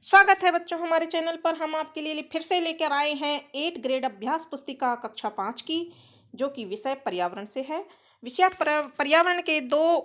स्वागत है बच्चों हमारे चैनल पर। हम आपके लिए फिर से लेकर आए हैं 8 ग्रेड अभ्यास पुस्तिका कक्षा 5 की, जो कि विषय पर्यावरण से है। विषय पर्यावरण के दो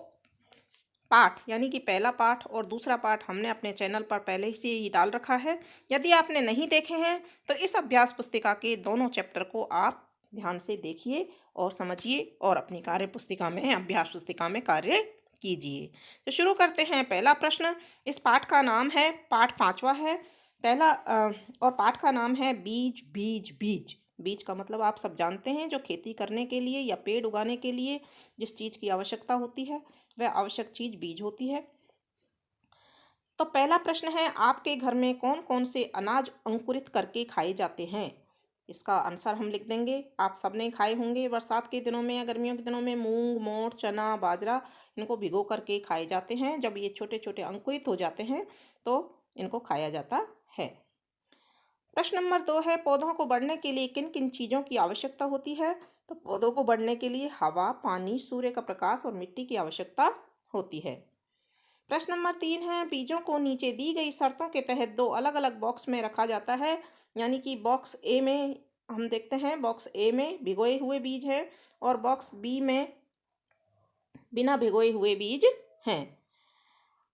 पाठ यानी कि पहला पाठ और दूसरा पाठ हमने अपने चैनल पर पहले से ही डाल रखा है। यदि आपने नहीं देखे हैं तो इस अभ्यास पुस्तिका के दोनों चैप्टर को आप ध्यान से देखिए और समझिए और अपनी कार्य पुस्तिका में अभ्यास पुस्तिका में कार्य कीजिए। तो शुरू करते हैं। पहला प्रश्न, इस पाठ का नाम है, पाठ 5वां है। और पाठ का नाम है बीज बीज बीज। बीज का मतलब आप सब जानते हैं, जो खेती करने के लिए या पेड़ उगाने के लिए जिस चीज़ की आवश्यकता होती है वह आवश्यक चीज बीज होती है। तो पहला प्रश्न है, आपके घर में कौन कौन से अनाज अंकुरित करके खाए जाते हैं? इसका आंसर हम लिख देंगे। आप सबने खाए होंगे बरसात के दिनों में या गर्मियों के दिनों में मूंग, मोठ, चना, बाजरा, इनको भिगो करके खाए जाते हैं। जब ये छोटे छोटे अंकुरित हो जाते हैं तो इनको खाया जाता है। प्रश्न नंबर 2 है, पौधों को बढ़ने के लिए किन किन चीज़ों की आवश्यकता होती है? तो पौधों को बढ़ने के लिए हवा, पानी, सूर्य का प्रकाश और मिट्टी की आवश्यकता होती है। प्रश्न नंबर 3 है, बीजों को नीचे दी गई शर्तों के तहत दो अलग अलग बॉक्स में रखा जाता है। यानी कि बॉक्स ए में हम देखते हैं, बॉक्स ए में भिगोए हुए बीज हैं और बॉक्स बी में बिना भिगोए हुए बीज हैं।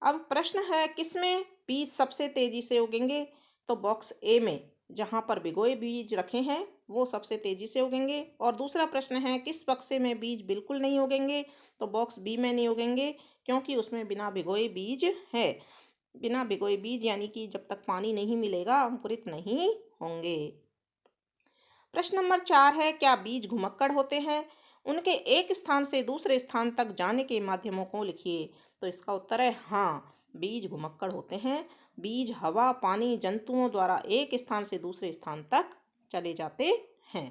अब प्रश्न है, किसमें बीज सबसे तेजी से उगेंगे? तो बॉक्स ए में जहां पर भिगोए बीज रखे हैं वो सबसे तेजी से उगेंगे। और दूसरा प्रश्न है, किस बक्से में बीज बिल्कुल नहीं उगेंगे? तो बॉक्स बी में नहीं उगेंगे, क्योंकि उसमें बिना भिगोए बीज है। बिना भिगोए बीज यानी कि जब तक पानी नहीं मिलेगा अंकुरित नहीं होंगे। प्रश्न नंबर 4 है, क्या बीज घुमक्कड़ होते हैं? उनके एक स्थान से दूसरे स्थान तक जाने के माध्यमों को लिखिए। तो इसका उत्तर है हाँ, बीज घुमक्कड़ होते हैं। बीज हवा, पानी, जंतुओं द्वारा एक स्थान से दूसरे स्थान तक चले जाते हैं।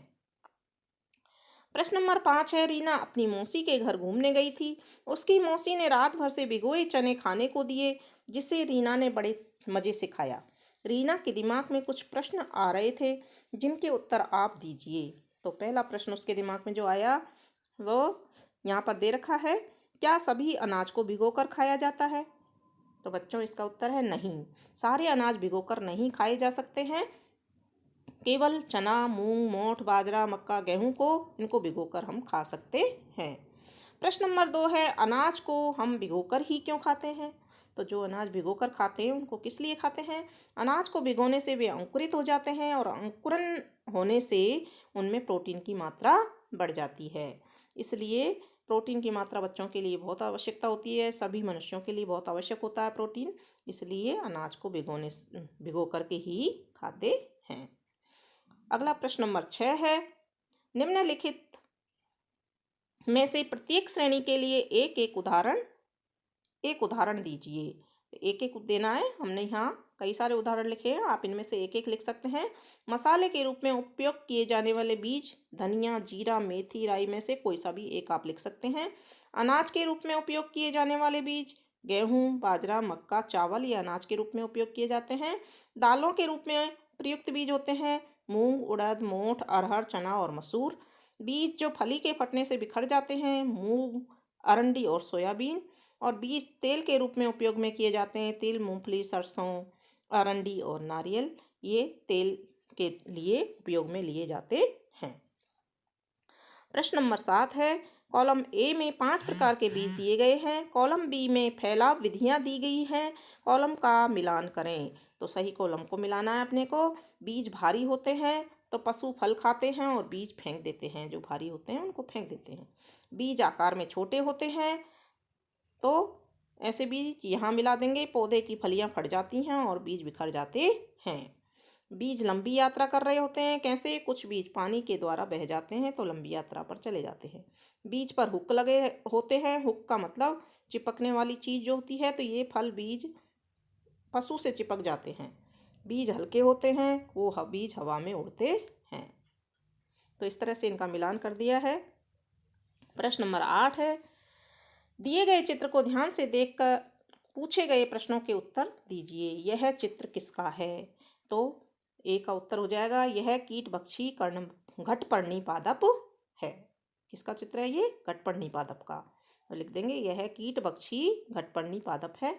प्रश्न नंबर 5 है, रीना अपनी मौसी के घर घूमने गई थी। उसकी मौसी ने रात भर से भिगोए चने खाने को दिए, जिसे रीना ने बड़े मजे से खाया। रीना के दिमाग में कुछ प्रश्न आ रहे थे, जिनके उत्तर आप दीजिए। तो पहला प्रश्न उसके दिमाग में जो आया वो यहाँ पर दे रखा है, क्या सभी अनाज को भिगोकर खाया जाता है? तो बच्चों इसका उत्तर है नहीं, सारे अनाज भिगोकर नहीं खाए जा सकते हैं। केवल चना, मूंग, मोठ, बाजरा, मक्का, गेहूं को इनको भिगोकर हम खा सकते हैं। प्रश्न नंबर 2 है, अनाज को हम भिगोकर ही क्यों खाते हैं? तो जो अनाज भिगोकर खाते हैं उनको किस लिए खाते हैं? अनाज को भिगोने से वे अंकुरित हो जाते हैं और अंकुरन होने से उनमें प्रोटीन की मात्रा बढ़ जाती है। इसलिए प्रोटीन की मात्रा बच्चों के लिए बहुत आवश्यकता होती है, सभी मनुष्यों के लिए बहुत आवश्यक होता है प्रोटीन। इसलिए अनाज को भिगो करके ही खाते हैं। अगला प्रश्न नंबर 6 है, निम्नलिखित में से प्रत्येक श्रेणी के लिए एक उदाहरण दीजिए। एक एक देना है, हमने यहाँ कई सारे उदाहरण लिखे हैं, आप इनमें से एक एक लिख सकते हैं। मसाले के रूप में उपयोग किए जाने वाले बीज, धनिया, जीरा, मेथी, राई में से कोई सा भी एक आप लिख सकते हैं। अनाज के रूप में उपयोग किए जाने वाले बीज, गेहूं, बाजरा, मक्का, चावल, ये अनाज के रूप में उपयोग किए जाते हैं। दालों के रूप में प्रयुक्त बीज होते हैं मूंग, उड़द, मोठ, अरहर, चना और मसूर। बीज जो फली के फटने से बिखर जाते हैं, मूंग, अरंडी और सोयाबीन। और बीज तेल के रूप में उपयोग में किए जाते हैं, तिल, मूंगफली, सरसों, अरंडी और नारियल, ये तेल के लिए उपयोग में लिए जाते हैं। प्रश्न नंबर 7 है, कॉलम ए में 5 प्रकार के बीज दिए गए हैं, कॉलम बी में फैलाव विधियां दी गई हैं, कॉलम का मिलान करें। तो सही कॉलम को मिलाना है अपने को। बीज भारी होते हैं तो पशु फल खाते हैं और बीज फेंक देते हैं, जो भारी होते हैं उनको फेंक देते हैं। बीज आकार में छोटे होते हैं तो ऐसे बीज यहाँ मिला देंगे, पौधे की फलियाँ फट जाती हैं और बीज बिखर जाते हैं। बीज लंबी यात्रा कर रहे होते हैं, कैसे? कुछ बीज पानी के द्वारा बह जाते हैं तो लंबी यात्रा पर चले जाते हैं। बीज पर हुक लगे होते हैं, हुक का मतलब चिपकने वाली चीज जो होती है, तो ये फल बीज पशु से चिपक जाते हैं। बीज हल्के होते हैं, वो बीज हवा में उड़ते हैं। तो इस तरह से इनका मिलान कर दिया है। प्रश्न नंबर 8 है, दिए गए चित्र को ध्यान से देखकर पूछे गए प्रश्नों के उत्तर दीजिए। यह चित्र किसका है? तो ए का उत्तर हो जाएगा, यह कीटभक्षी कर्ण घटपर्णी पादप है। किसका चित्र है ये? घटपर्णी पादप का। तो लिख देंगे यह कीटभक्षी घटपर्णी पादप है।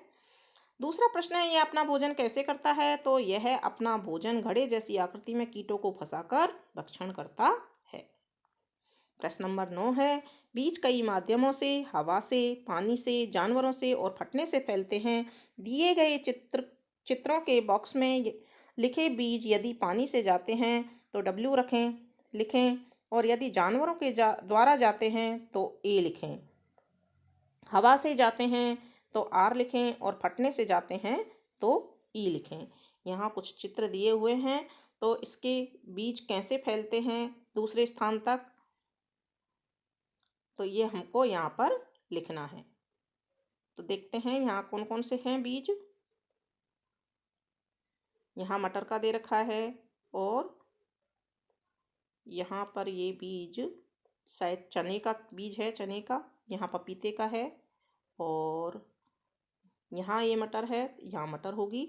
दूसरा प्रश्न है, यह अपना भोजन कैसे करता है? तो यह अपना भोजन घड़े जैसी आकृति में कीटों को फंसाकर भक्षण करता है। प्रश्न नंबर 9 है, बीज कई माध्यमों से, हवा से, पानी से, जानवरों से और फटने से फैलते हैं। दिए गए चित्रों के बॉक्स में लिखे बीज यदि पानी से जाते हैं तो W लिखें और यदि जानवरों के द्वारा जाते हैं तो A लिखें। हवा से जाते हैं तो R लिखें और फटने से जाते हैं तो E लिखें। यहाँ कुछ चित्र दिए हुए हैं, तो इसके बीज कैसे फैलते हैं दूसरे स्थान तक, तो ये हमको यहाँ पर लिखना है। तो देखते हैं यहाँ कौन कौन से हैं बीज। यहाँ मटर का दे रखा है और यहाँ पर ये बीज शायद चने का बीज है, चने का। यहाँ पपीते का है और यहाँ ये मटर है, यहाँ मटर होगी।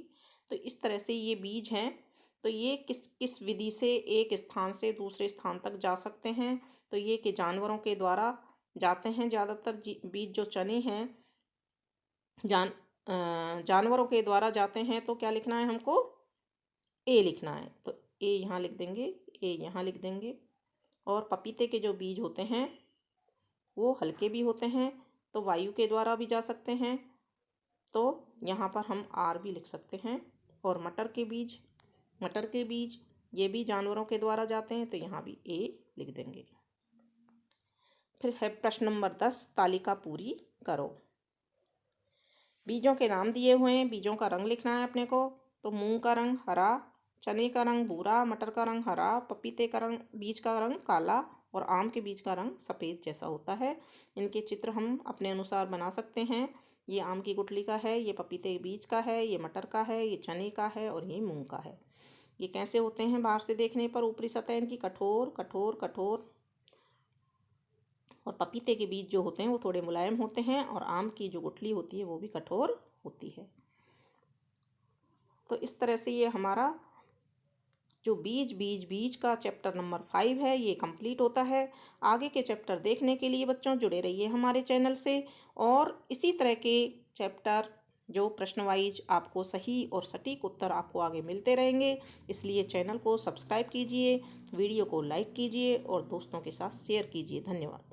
तो इस तरह से ये बीज हैं। तो ये किस किस विधि से एक स्थान से दूसरे स्थान तक जा सकते हैं? तो ये कि जानवरों के द्वारा जाते हैं। ज़्यादातर बीज जो चने हैं जानवरों के द्वारा जाते हैं, तो क्या लिखना है हमको? ए लिखना है। तो ए यहाँ लिख देंगे, ए यहाँ लिख देंगे। और पपीते के जो बीज होते हैं वो हल्के भी होते हैं, तो वायु के द्वारा भी जा सकते हैं, तो यहाँ पर हम आर भी लिख सकते हैं। और मटर के बीज ये भी जानवरों के द्वारा जाते हैं, तो यहाँ भी ए लिख देंगे। फिर है प्रश्न नंबर 10, तालिका पूरी करो। बीजों के नाम दिए हुए हैं, बीजों का रंग लिखना है अपने को। तो मूंग का रंग हरा, चने का रंग भूरा, मटर का रंग हरा, पपीते का रंग बीज का रंग काला और आम के बीज का रंग सफ़ेद जैसा होता है। इनके चित्र हम अपने अनुसार बना सकते हैं। ये आम की गुठली का है, ये पपीते के बीज का है, ये मटर का है, ये चने का है और ये मूंग का है। ये कैसे होते हैं बाहर से देखने पर? ऊपरी सतह इनकी कठोर कठोर कठोर, और पपीते के बीज जो होते हैं वो थोड़े मुलायम होते हैं, और आम की जो गुठली होती है वो भी कठोर होती है। तो इस तरह से ये हमारा जो बीज का चैप्टर नंबर 5 है ये कंप्लीट होता है। आगे के चैप्टर देखने के लिए बच्चों जुड़े रहिए हमारे चैनल से, और इसी तरह के चैप्टर जो प्रश्न वाइज आपको सही और सटीक उत्तर आपको आगे मिलते रहेंगे। इसलिए चैनल को सब्सक्राइब कीजिए, वीडियो को लाइक कीजिए और दोस्तों के साथ शेयर कीजिए। धन्यवाद।